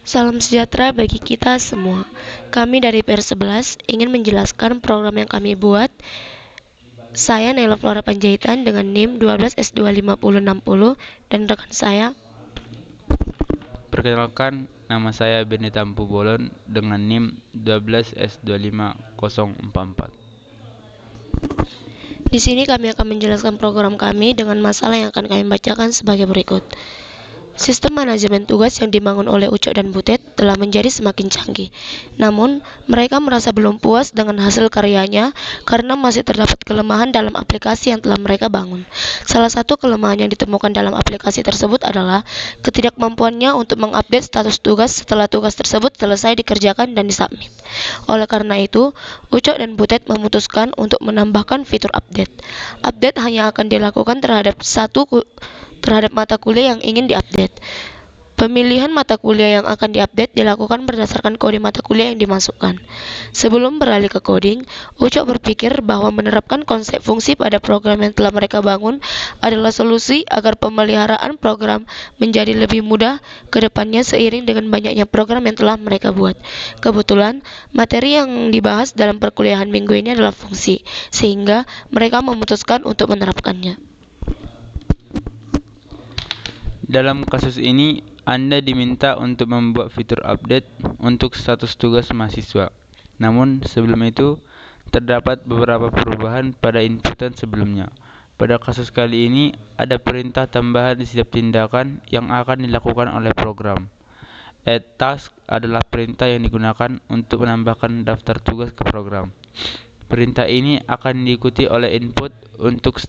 Salam sejahtera bagi kita semua. Kami dari PR11 ingin menjelaskan program yang kami buat. Saya Naila Flora Panjaitan dengan NIM 12S25060 dan rekan saya. Perkenalkan, nama saya Beni Tampu Bolon dengan NIM 12S25044. Di sini kami akan menjelaskan program kami dengan masalah yang akan kami bacakan sebagai berikut. Sistem manajemen tugas yang dibangun oleh Ucok dan Butet telah menjadi semakin canggih. Namun, mereka merasa belum puas dengan hasil karyanya karena masih terdapat kelemahan dalam aplikasi yang telah mereka bangun. Salah satu kelemahan yang ditemukan dalam aplikasi tersebut adalah ketidakmampuannya untuk mengupdate status tugas setelah tugas tersebut selesai dikerjakan dan disubmit. Oleh karena itu, Ucok dan Butet memutuskan untuk menambahkan fitur update. Update hanya akan dilakukan terhadap mata kuliah yang ingin diupdate. Pemilihan mata kuliah yang akan diupdate dilakukan berdasarkan kode mata kuliah yang dimasukkan. Sebelum beralih ke coding, Ucok berpikir bahwa menerapkan konsep fungsi pada program yang telah mereka bangun adalah solusi agar pemeliharaan program menjadi lebih mudah ke depannya seiring dengan banyaknya program yang telah mereka buat. Kebetulan, materi yang dibahas dalam perkuliahan minggu ini adalah fungsi, sehingga mereka memutuskan untuk menerapkannya. Dalam kasus ini, Anda diminta untuk membuat fitur update untuk status tugas mahasiswa. Namun, sebelum itu, terdapat beberapa perubahan pada inputan sebelumnya. Pada kasus kali ini, ada perintah tambahan di setiap tindakan yang akan dilakukan oleh program. Add task adalah perintah yang digunakan untuk menambahkan daftar tugas ke program. Perintah ini akan diikuti oleh input untuk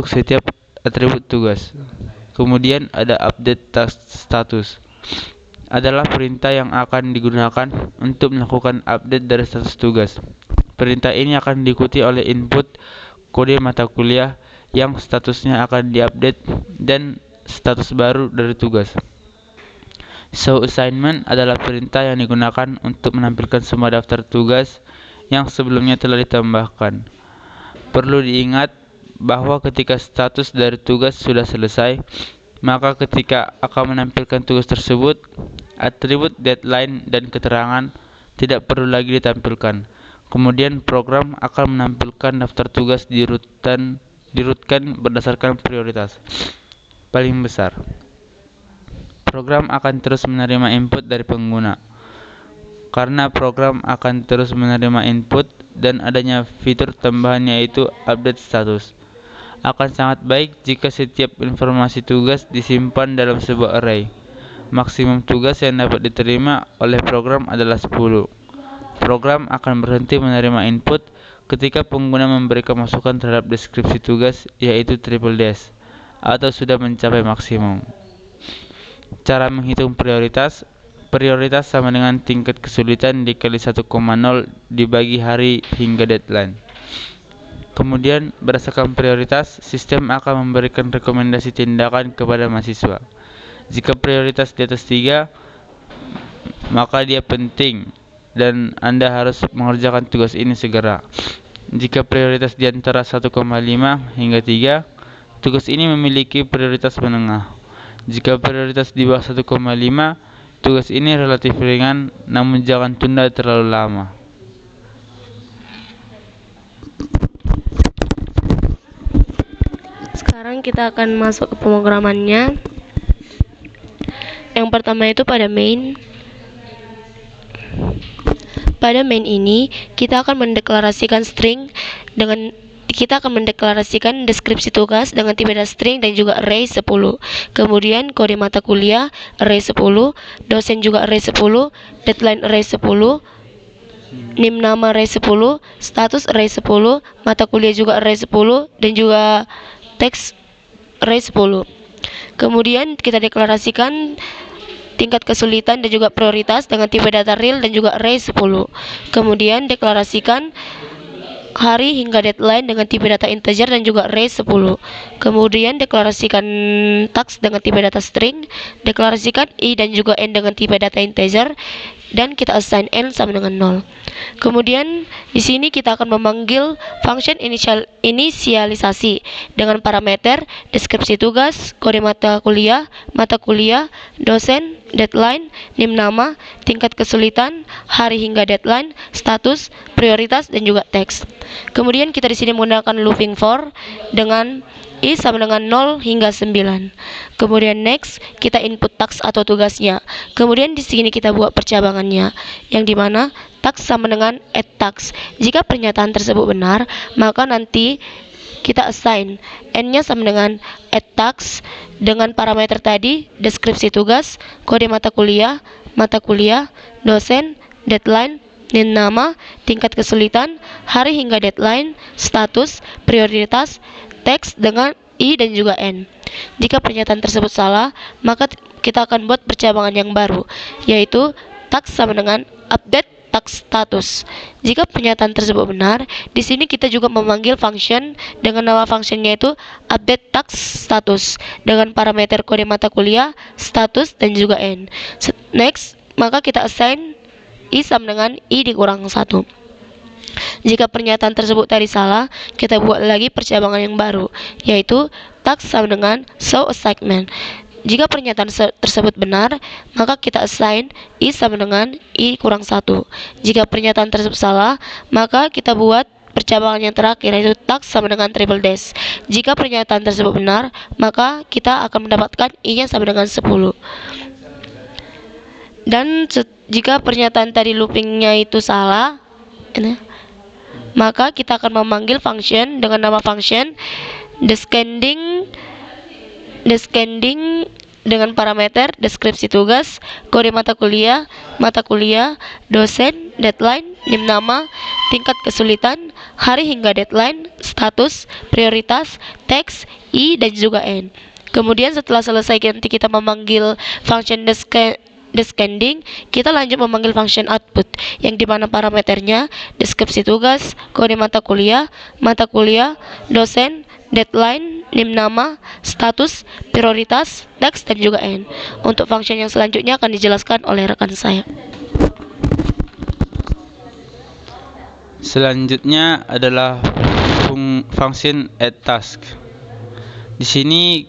setiap atribut tugas. Kemudian ada update task status. Adalah perintah yang akan digunakan untuk melakukan update dari status tugas. Perintah ini akan diikuti oleh input kode mata kuliah yang statusnya akan diupdate dan status baru dari tugas. Show assignment adalah perintah yang digunakan untuk menampilkan semua daftar tugas yang sebelumnya telah ditambahkan. Perlu diingat bahwa ketika status dari tugas sudah selesai, maka ketika akan menampilkan tugas tersebut, atribut deadline dan keterangan tidak perlu lagi ditampilkan. Kemudian program akan menampilkan daftar tugas dirutkan berdasarkan prioritas paling besar. Program akan terus menerima input dari pengguna. Karena program akan terus menerima input dan adanya fitur tambahan yaitu update status, akan sangat baik jika setiap informasi tugas disimpan dalam sebuah array. Maksimum tugas yang dapat diterima oleh program adalah 10. Program akan berhenti menerima input ketika pengguna memberikan masukan terhadap deskripsi tugas yaitu triple dash atau sudah mencapai maksimum. Cara menghitung prioritas. Prioritas sama dengan tingkat kesulitan dikali 1,0 dibagi hari hingga deadline. Kemudian, berdasarkan prioritas, sistem akan memberikan rekomendasi tindakan kepada mahasiswa. Jika prioritas di atas 3, maka dia penting dan Anda harus mengerjakan tugas ini segera. Jika prioritas di antara 1,5 hingga 3, tugas ini memiliki prioritas menengah. Jika prioritas di bawah 1,5, tugas ini relatif ringan, namun jangan tunda terlalu lama. Sekarang kita akan masuk ke pemrogramannya. Yang pertama itu pada main. Pada main ini kita akan mendeklarasikan deskripsi tugas dengan tipe data string dan juga array 10. Kemudian kode mata kuliah array 10, dosen juga array 10, deadline array 10, NIM nama array 10, status array 10, mata kuliah juga array 10 dan juga teks array 10. Kemudian kita deklarasikan tingkat kesulitan dan juga prioritas dengan tipe data real dan juga array 10. Kemudian deklarasikan hari hingga deadline dengan tipe data integer dan juga array 10. Kemudian deklarasikan task dengan tipe data string, deklarasikan i dan juga n dengan tipe data integer, dan kita assign n sama dengan 0. Kemudian di sini kita akan memanggil function inisialisasi dengan parameter deskripsi tugas, kode mata kuliah, dosen, deadline, NIM nama, tingkat kesulitan, hari hingga deadline, status, prioritas, dan juga teks. Kemudian kita di sini menggunakan looping for dengan i sama dengan 0 hingga 9. Kemudian next, kita input task atau tugasnya. Kemudian di sini kita buat percabangannya, yang dimana task sama dengan add task. Jika pernyataan tersebut benar, maka nanti kita assign n-nya sama dengan add task dengan parameter tadi, deskripsi tugas, kode mata kuliah, dosen, deadline, NIM nama, tingkat kesulitan, hari hingga deadline, status, prioritas, teks dengan i dan juga n. Jika pernyataan tersebut salah, maka kita akan buat percabangan yang baru, yaitu task sama dengan update task status. Jika pernyataan tersebut benar, di sini kita juga memanggil function dengan nama functionnya itu update task status dengan parameter kode mata kuliah, status, dan juga n. Next, maka kita assign i sama dengan i dikurang 1. Jika pernyataan tersebut tadi salah, kita buat lagi percabangan yang baru, yaitu task sama dengan show assignment. Jika pernyataan tersebut benar, maka kita assign i sama dengan i kurang 1. Jika pernyataan tersebut salah, maka kita buat percabangan yang terakhir, yaitu task sama dengan triple dash. Jika pernyataan tersebut benar, maka kita akan mendapatkan i-nya sama dengan 10. Dan jika pernyataan tadi loopingnya itu salah, maka kita akan memanggil function dengan nama function descending dengan parameter deskripsi tugas, kode mata kuliah, dosen, deadline, NIM nama, tingkat kesulitan, hari hingga deadline, status, prioritas, teks, i, dan juga n. Kemudian setelah selesai nanti kita memanggil function descending, kita lanjut memanggil function output, yang dimana parameternya deskripsi tugas, kode mata kuliah, dosen, deadline, NIM nama, status, prioritas, teks, dan juga n. Untuk function yang selanjutnya akan dijelaskan oleh rekan saya. Selanjutnya adalah function add task. Di sini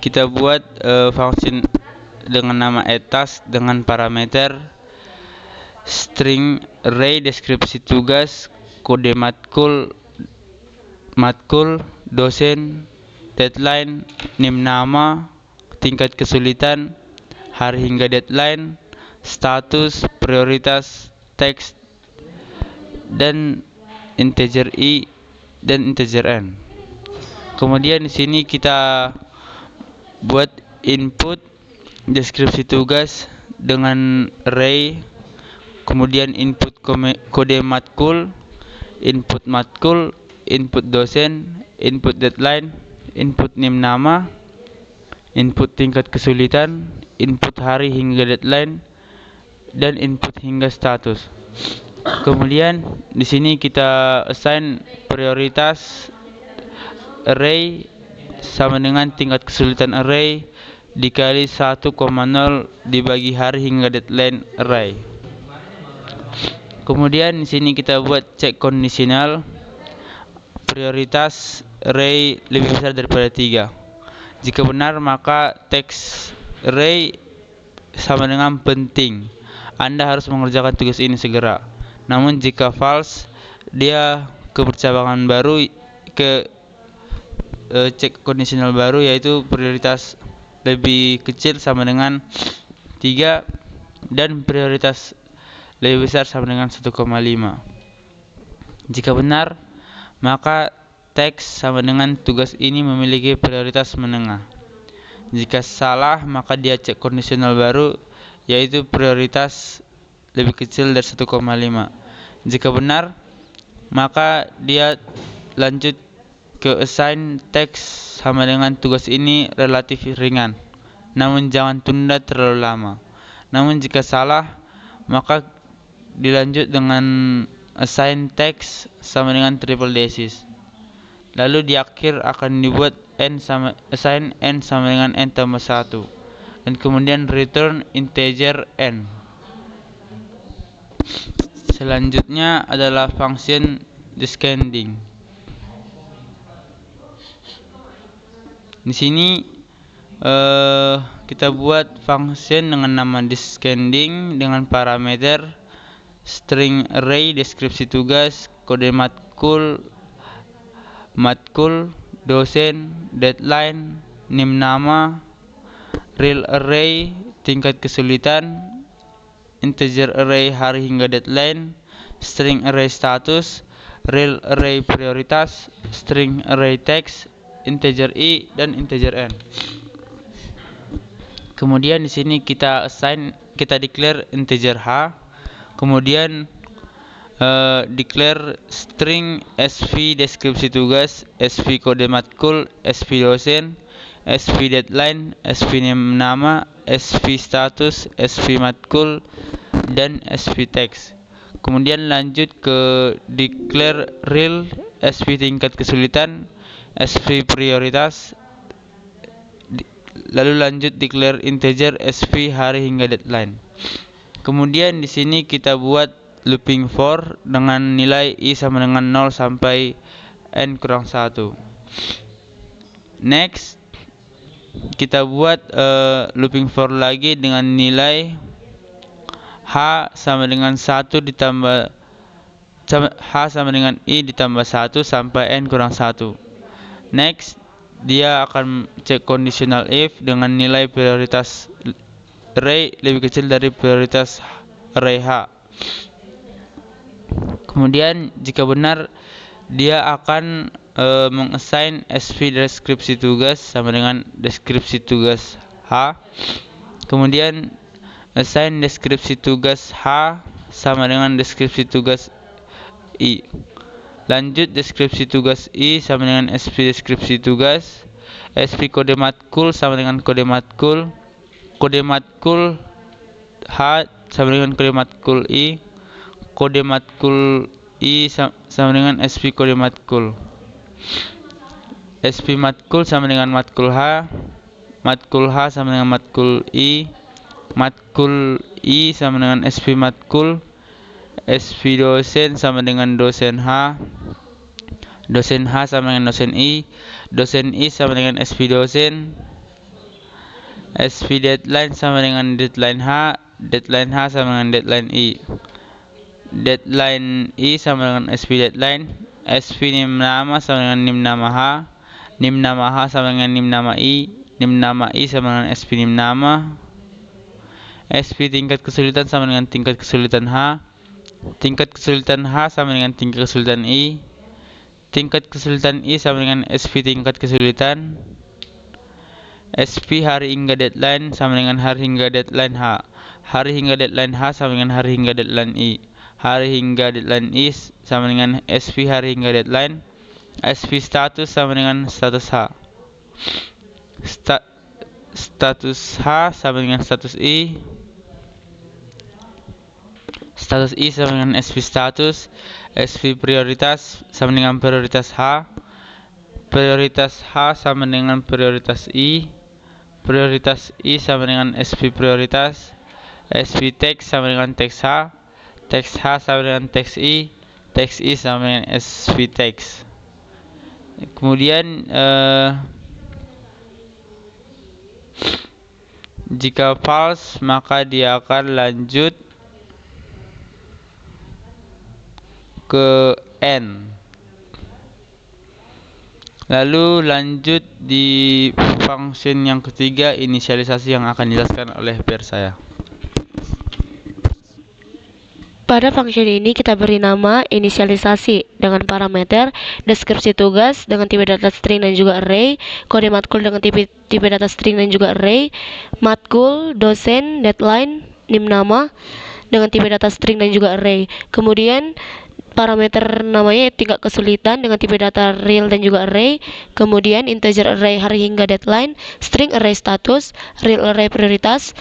kita buat function dengan nama add task dengan parameter string array deskripsi tugas, kode matkul, dosen, deadline, NIM nama, tingkat kesulitan, hari hingga deadline, status, prioritas, teks, dan integer i dan integer n. Kemudian di sini kita buat input deskripsi tugas dengan array, kemudian input kode matkul, input dosen, input deadline, input NIM nama, input tingkat kesulitan, input hari hingga deadline, dan input hingga status. Kemudian di sini kita assign prioritas array sama dengan tingkat kesulitan array dikali 1,0 dibagi hari hingga deadline array. Kemudian di sini kita buat cek kondisional prioritas array lebih besar daripada 3. Jika benar, maka teks array sama dengan penting. Anda harus mengerjakan tugas ini segera. Namun jika false, dia ke percabangan baru, ke cek kondisional baru, yaitu prioritas lebih kecil sama dengan 3 dan prioritas lebih besar sama dengan 1,5. Jika benar, maka teks sama dengan tugas ini memiliki prioritas menengah. Jika salah, maka dia cek kondisional baru, yaitu prioritas lebih kecil dari 1,5. Jika benar, maka dia lanjut ke assign teks sama dengan tugas ini relatif ringan, namun jangan tunda terlalu lama. Namun jika salah, maka dilanjut dengan assign teks sama dengan triple dashes. Lalu di akhir akan dibuat assign n sama dengan n tambah 1, dan kemudian return integer n. selanjutnya adalah function descending. Di sini kita buat function dengan nama descending dengan parameter string array, deskripsi tugas, kode matkul, dosen, deadline, nim nama, real array, tingkat kesulitan, integer array hari hingga deadline, string array status, real array prioritas, string array text, integer i dan integer n. Kemudian di sini kita declare integer h, kemudian declare string sv deskripsi tugas, sv kode matkul, sv dosen, sv deadline, sv nama, sv status, sv matkul, dan sv text. Kemudian lanjut ke declare real, sv tingkat kesulitan, sv prioritas, lalu lanjut declare integer sv hari hingga deadline. Kemudian di sini kita buat looping for dengan nilai i sama dengan 0 sampai n kurang 1. Next, kita buat looping for lagi dengan nilai h sama dengan 1 ditambah h sama dengan i ditambah 1 sampai n kurang 1. Next, dia akan cek conditional if dengan nilai prioritas array lebih kecil dari prioritas array h. Kemudian jika benar, dia akan mengassign sv deskripsi tugas sama dengan deskripsi tugas h. Kemudian assign deskripsi tugas h sama dengan deskripsi tugas i. Lanjut deskripsi tugas i sama dengan sv deskripsi tugas, sv kode matkul sama dengan kode matkul h sama dengan kode matkul i, kode matkul i sama dengan sv kode matkul, sv matkul sama dengan matkul h sama dengan matkul i sama dengan sv matkul, sv dosen sama dengan dosen h sama dengan dosen i sama dengan sv dosen, sv deadline sama dengan deadline h sama dengan deadline i sama dengan sv deadline, sv nim nama sama dengan nim nama h sama dengan nim nama i sama dengan sv nim nama, sv tingkat kesulitan sama dengan tingkat kesulitan h, tingkat kesulitan h sama dengan tingkat kesulitan i, tingkat kesulitan i sama dengan sv tingkat kesulitan, sv hari hingga deadline sama dengan hari hingga deadline h, hari hingga deadline h sama dengan hari hingga deadline i, hari hingga deadline i sama dengan sv hari hingga deadline, sv status sama dengan status h, status h sama dengan status i, status i sama dengan sv status, sv prioritas sama dengan prioritas h, prioritas h sama dengan prioritas i sama dengan sv prioritas, sv text sama dengan text h sama dengan text i sama dengan sv text. Kemudian jika false maka dia akan lanjut ke n. Lalu lanjut di function yang ketiga, inisialisasi, yang akan dijelaskan oleh peer saya. Pada function ini kita beri nama inisialisasi dengan parameter deskripsi tugas dengan tipe data string dan juga array, kode matkul dengan tipe data string dan juga array, matkul, dosen, deadline, nim nama dengan tipe data string dan juga array. Kemudian parameter namanya tingkat kesulitan dengan tipe data real dan juga array, kemudian integer array hari hingga deadline, string array status, real array prioritas,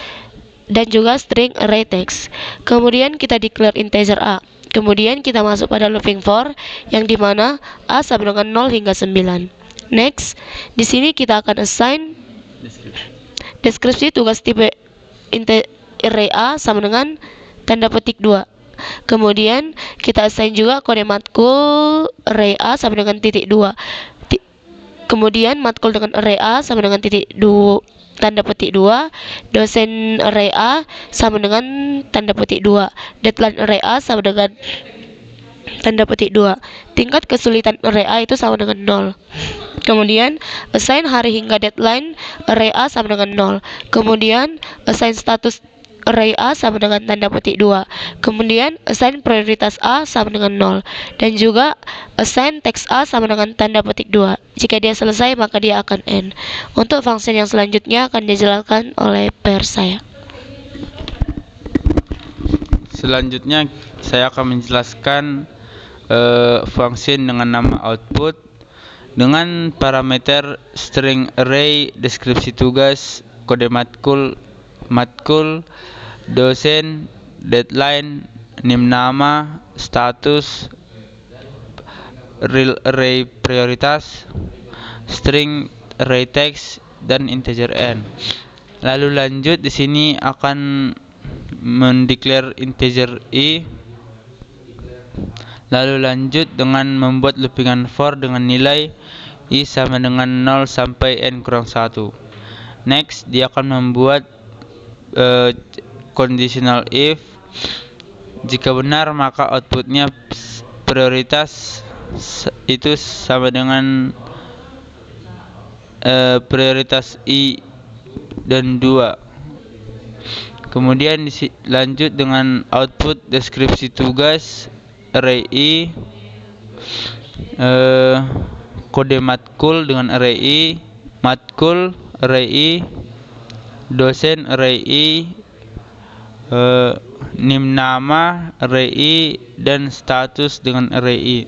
dan juga string array text. Kemudian kita declare integer a. Kemudian kita masuk pada looping for yang dimana a sama dengan 0 hingga 9. Next, di sini kita akan assign deskripsi tugas tipe array a sama dengan tanda petik 2. Kemudian kita assign juga kode matkul array A sama dengan titik 2. Kemudian matkul dengan array A sama dengan titik 2 tanda petik 2, dosen array A sama dengan tanda petik 2, deadline array A sama dengan tanda petik 2. Tingkat kesulitan array A itu sama dengan 0. Kemudian assign hari hingga deadline array A sama dengan 0. Kemudian assign status array A sama dengan tanda petik 2. Kemudian assign prioritas A sama dengan 0. Dan juga assign teks A sama dengan tanda petik 2. Jika dia selesai maka dia akan end. Untuk function yang selanjutnya akan dijelaskan oleh pair saya. Selanjutnya saya akan menjelaskan function dengan nama output dengan parameter string array, deskripsi tugas, kode matkul, dosen, deadline, nim nama, status, real array prioritas, string array text, dan integer n. Lalu lanjut di sini akan mendeclare integer i. Lalu lanjut dengan membuat loopingan for dengan nilai i sama dengan 0 sampai n kurang 1. Next, dia akan membuat conditional if. Jika benar maka outputnya prioritas itu sama dengan prioritas i dan 2. Kemudian lanjut dengan output deskripsi tugas array i, kode matkul dengan array i, matkul array i, dosen array i, nim nama array i, dan status dengan array i.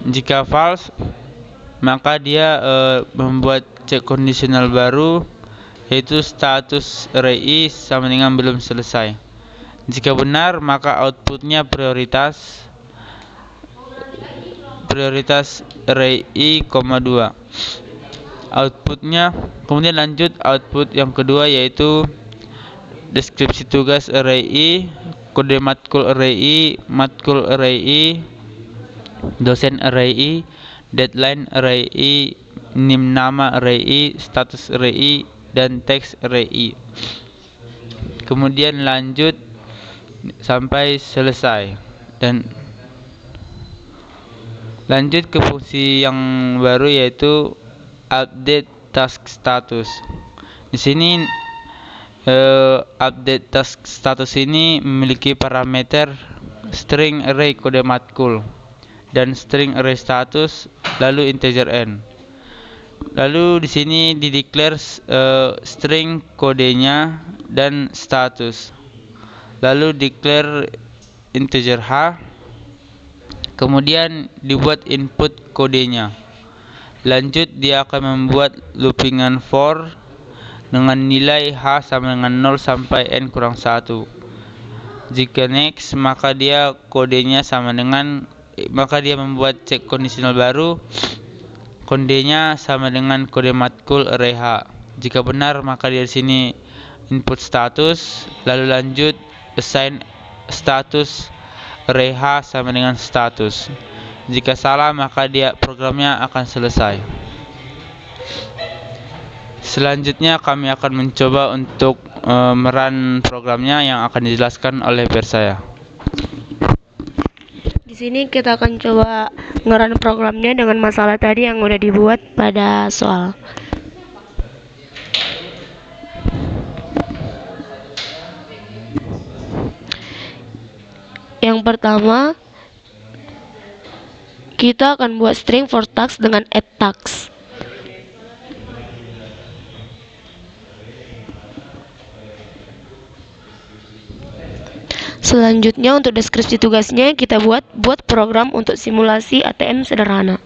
Jika false maka dia membuat cek kondisional baru, yaitu status array i sama dengan belum selesai. Jika benar maka outputnya prioritas array i, 2. Outputnya, kemudian lanjut output yang kedua yaitu deskripsi tugas array i, kode matkul array i, matkul array i, dosen array i, deadline array i, nim nama array i, status array i, dan teks array i. Kemudian lanjut sampai selesai dan lanjut ke fungsi yang baru yaitu update task status. Di sini update task status ini memiliki parameter string array kode matkul dan string array status, lalu integer n. Lalu di sini dideclare string kodenya dan status. Lalu declare integer h. Kemudian dibuat input kodenya. Lanjut dia akan membuat loopingan for dengan nilai h sama dengan 0 sampai n kurang 1. Jika next maka dia kodenya sama dengan maka dia membuat cek kondisional baru. Kodenya sama dengan kode matkul array h. Jika benar maka dia di sini input status, lalu lanjut assign status array h sama dengan status. Jika salah maka dia programnya akan selesai. Selanjutnya kami akan mencoba untuk merun programnya yang akan dijelaskan oleh pair saya. Di sini kita akan coba ngerun programnya dengan masalah tadi yang udah dibuat pada soal. Yang pertama, kita akan buat string for task dengan add task. Selanjutnya untuk deskripsi tugasnya kita buat program untuk simulasi ATM sederhana.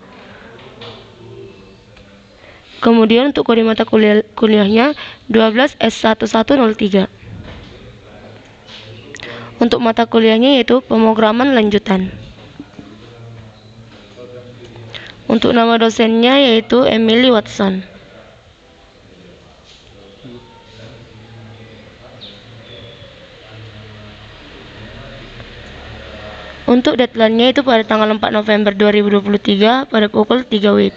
Kemudian untuk kode mata kuliahnya 12S1103. Untuk mata kuliahnya yaitu pemrograman lanjutan. Untuk nama dosennya yaitu Emily Watson. Untuk deadline-nya itu pada tanggal 4 November 2023 pada pukul 3 WIB.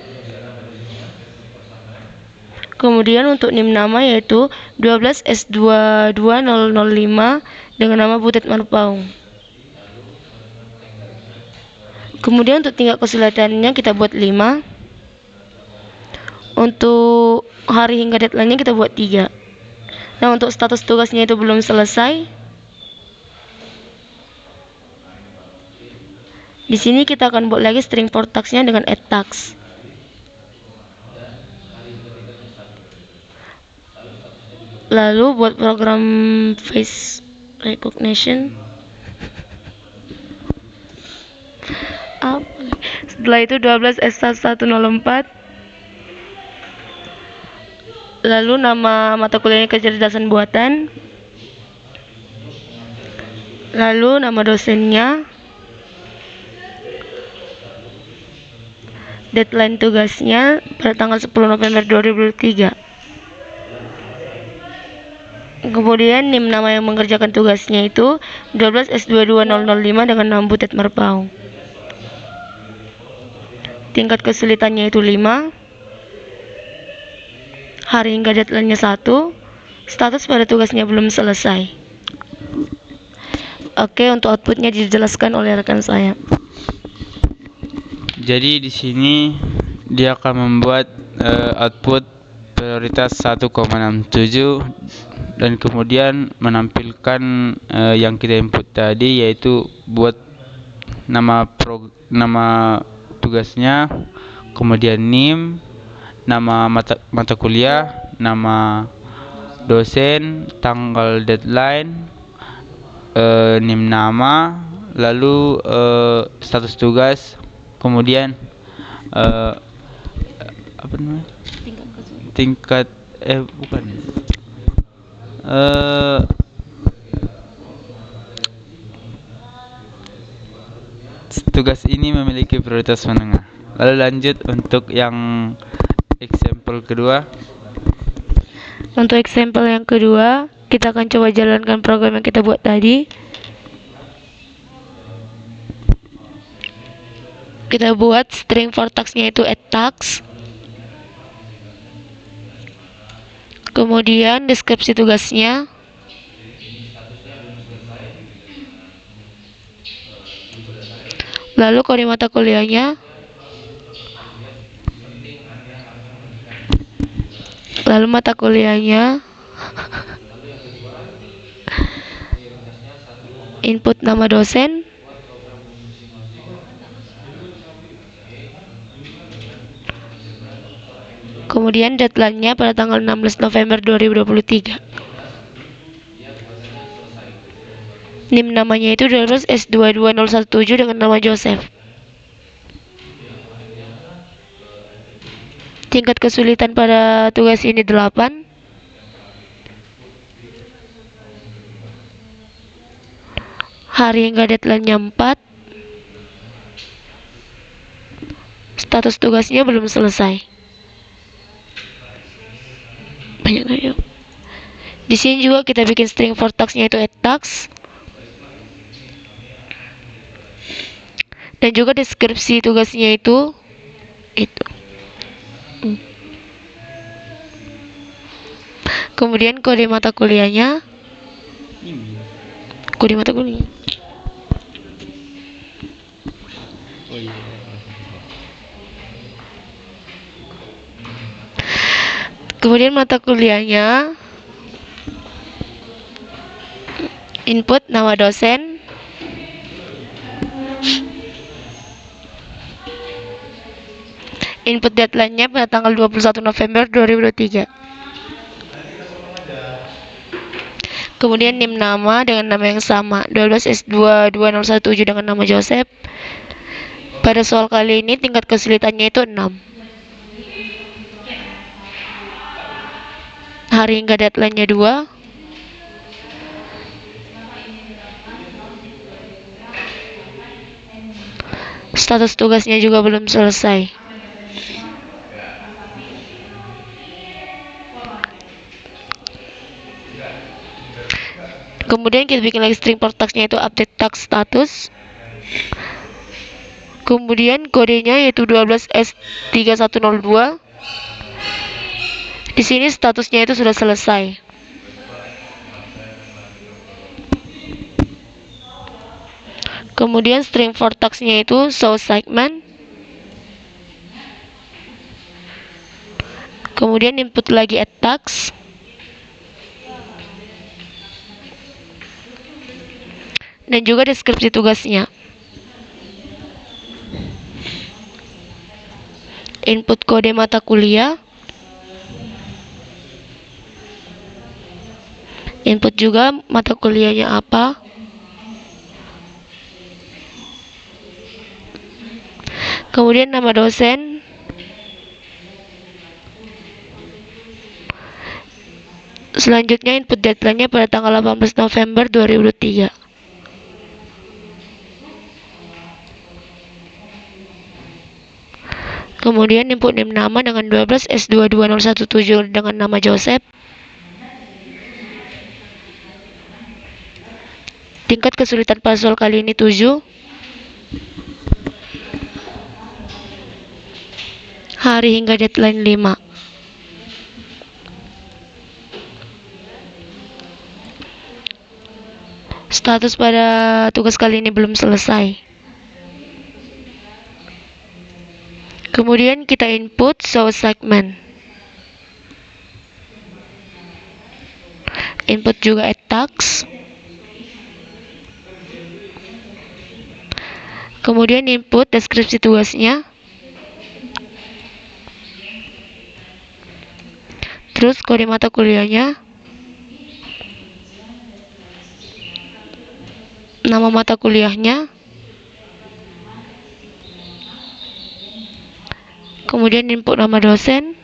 Kemudian untuk NIM nama yaitu 12S22005 dengan nama Butet Marpaung. Kemudian untuk tingkat kesulitannya kita buat 5. Untuk hari hingga deadline-nya kita buat 3. Nah, untuk status tugasnya itu belum selesai. Di sini kita akan buat lagi string for task-nya dengan add task. Lalu buat program face recognition. Setelah itu 12S1104. Lalu nama mata kuliahnya kecerdasan buatan. Lalu nama dosennya. Deadline tugasnya pada tanggal 10 November 2023. Kemudian NIM nama yang mengerjakan tugasnya itu 12S22005 dengan nama Butet Marpaung. Tingkat kesulitannya itu 5. Hari hingga deadline-nya 1. Status pada tugasnya belum selesai. Oke, untuk outputnya dijelaskan oleh rekan saya. Jadi di sini dia akan membuat output prioritas 1,67 dan kemudian menampilkan yang kita input tadi, yaitu buat nama tugasnya, kemudian NIM, nama mata kuliah, nama dosen, tanggal deadline, NIM nama, lalu status tugas, kemudian apa namanya? Tingkat tugas ini memiliki prioritas menengah. Lalu lanjut untuk yang example kedua. Untuk example yang kedua, kita akan coba jalankan program yang kita buat tadi. Kita buat string for task-nya itu add task. Kemudian deskripsi tugasnya. Lalu kode mata kuliahnya. Lalu mata kuliahnya. Input nama dosen. Kemudian deadline-nya pada tanggal 16 November 2023. NIM namanya itu S22017 dengan nama Joseph. Tingkat kesulitan pada tugas ini 8. Hari hingga deadline-nya 4. Status tugasnya belum selesai. Banyak aja. Di sini juga kita bikin string for task-nya itu add task. Dan juga deskripsi tugasnya itu. Kemudian kode mata kuliahnya. Kode mata kuliah. Kemudian mata kuliahnya, input nama dosen, input deadline-nya pada tanggal 21 November 2023. Kemudian NIM nama dengan nama yang sama, 12S22017 dengan nama Joseph. Pada soal kali ini tingkat kesulitannya itu 6. Hari hingga deadline-nya 2. Status tugasnya juga belum selesai. Kemudian kita bikin lagi string for task-nya itu update task status. Kemudian kodenya yaitu 12S3102. Di sini statusnya itu sudah selesai. Kemudian string for task-nya itu show segment. Kemudian input lagi add task. Dan juga deskripsi tugasnya. Input kode mata kuliah. Input juga mata kuliahnya apa. Kemudian nama dosen. Selanjutnya input deadline-nya pada tanggal 18 November 2023. Kemudian input name nama dengan 12S22017 dengan nama Joseph. Tingkat kesulitan puzzle kali ini 7. Hari hingga deadline 5. Status pada tugas kali ini belum selesai. Kemudian kita input show segment. Input juga add task. Kemudian input deskripsi tugasnya. Terus kode mata kuliahnya. Nama mata kuliahnya. Kemudian input nama dosen.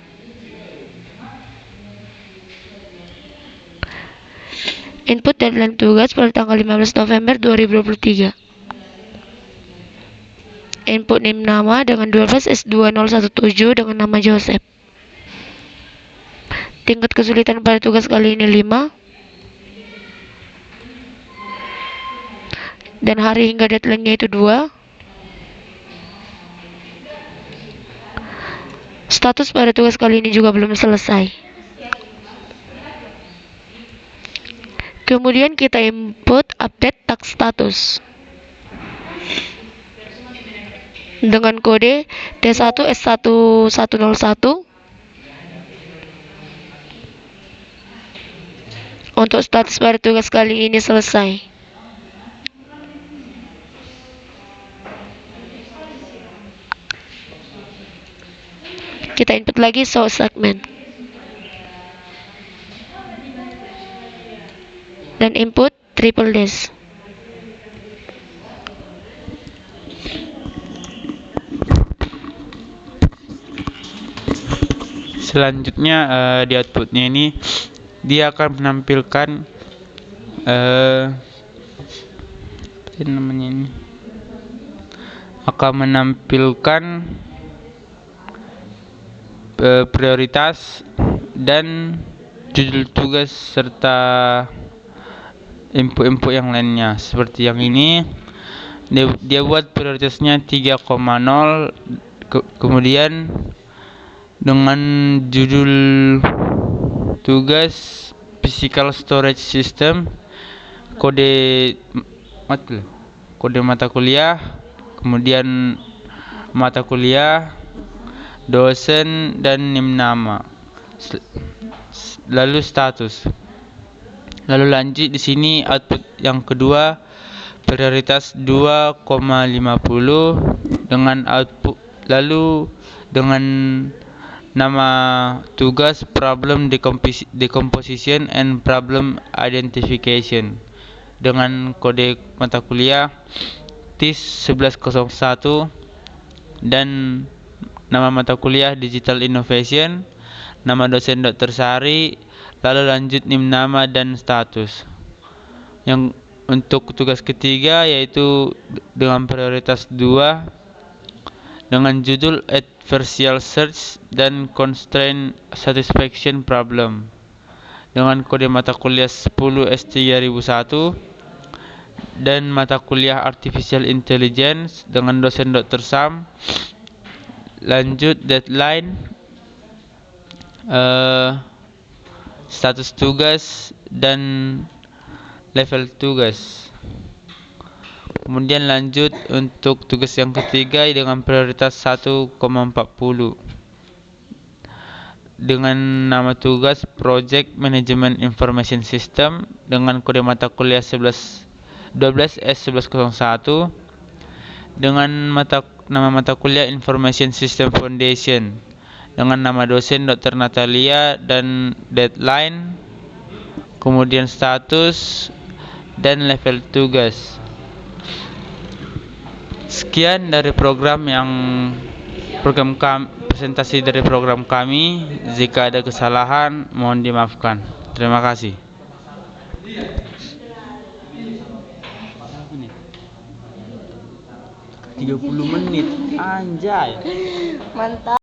Input deadline tugas pada tanggal 15 November 2023. Input name nama dengan 12S2017 dengan nama Joseph. Tingkat kesulitan pada tugas kali ini 5. Dan hari hingga deadline-nya itu 2. Status pada tugas kali ini juga belum selesai. Kemudian kita input update task status dengan kode D1S1101. Untuk status pada tugas kali ini selesai. Kita input lagi show segment. Dan input triple dash. Selanjutnya di outputnya ini dia akan menampilkan apa namanya ini, akan menampilkan prioritas dan judul tugas serta info-info yang lainnya. Seperti yang ini, dia buat prioritasnya 3,0, kemudian dengan judul tugas physical storage system, kode mata kuliah, kemudian mata kuliah, dosen, dan name nama, lalu status. Lalu lanjut di sini output yang kedua, prioritas 2,50 dengan output, lalu dengan nama tugas problem decomposition and problem identification dengan kode mata kuliah TIS 1101 dan nama mata kuliah Digital Innovation, nama dosen Dr. Sari, lalu lanjut name nama dan status. Yang untuk tugas ketiga yaitu dengan prioritas 2 dengan judul adversarial search dan constraint satisfaction problem dengan kode mata kuliah 10 S3001 dan mata kuliah Artificial Intelligence dengan dosen Dr. Sam. Lanjut deadline, status tugas dan level tugas. Kemudian lanjut untuk tugas yang ketiga dengan prioritas 1,40 dengan nama tugas Project Management Information System dengan kode mata kuliah 12S1101 dengan nama mata kuliah Information System Foundation dengan nama dosen Dr. Natalia dan deadline, kemudian status dan level tugas. Sekian dari presentasi dari program kami. Jika ada kesalahan mohon dimaafkan. Terima kasih. 30 menit, anjay. Mantap.